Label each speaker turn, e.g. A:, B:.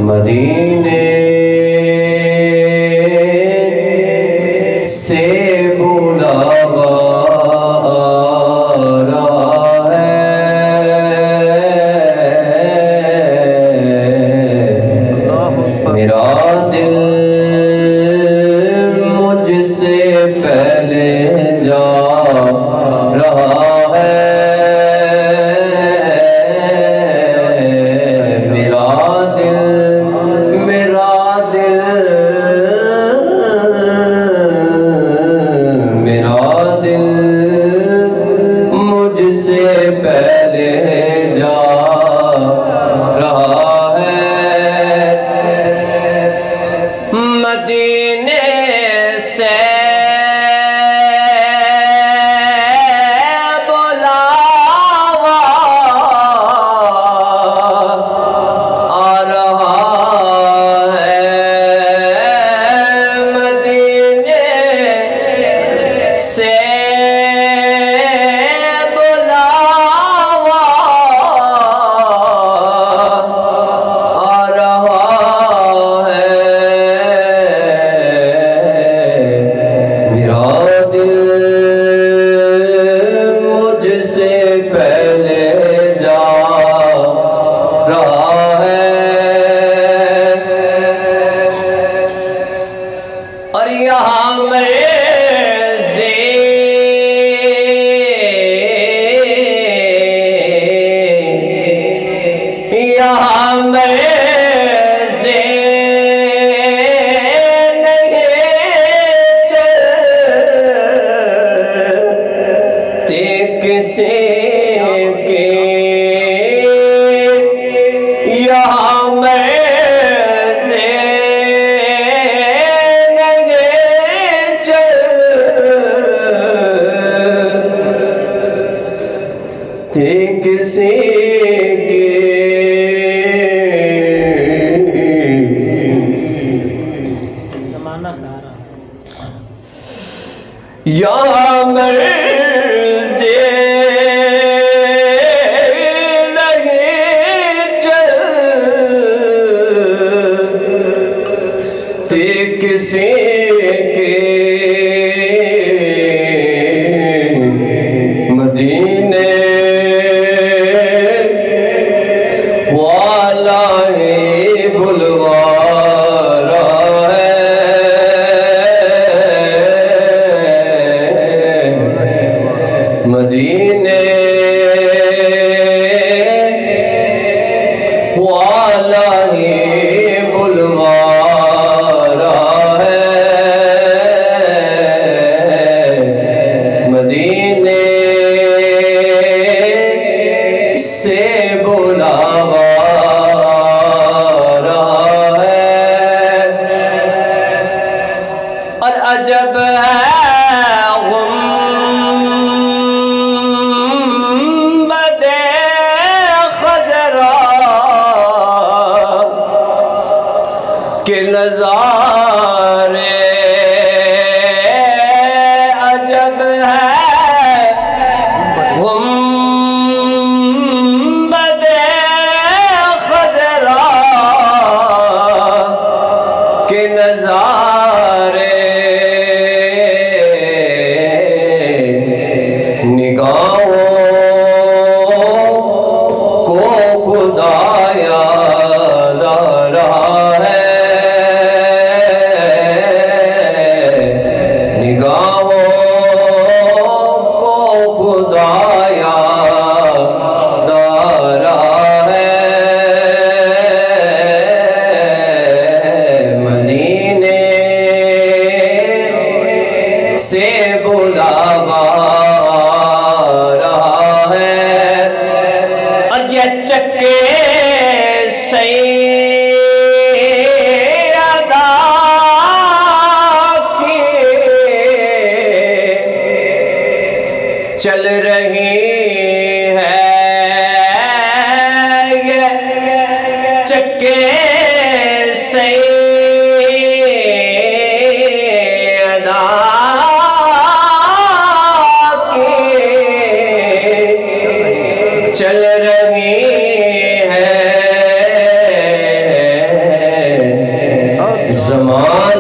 A: مدینے سے بلاوا آ رہا ہے، میرا دل مجھ سے پہلے جا رہا ہے، پہلے جا رہا ہے، مدینے سے بلاوا آ رہا ہے، مدینے سے پہلے جا رہا ہے، اور یہاں مرضی یہاں مرضی نہیں چلتی کسی کسی کی یا مرضی نہیں چلتی کسی کی، مدینے بلوا رہا ہے، مدینے والا ہی بلوا رہا ہے، مدینے سے بلاوا عجب ہے گنبدِ خضرا کے نظارے، عجب ہے گنبدِ خضرا کے نظارے، کو خدا یاد آ رہا ہے، نگاہوں کو خدا یاد آ رہا ہے، مدینے سے بلاوا چکے سیدہ کی چل رہی ہے، یہ چکے سیدہ کی چل رہی ہے، ہاں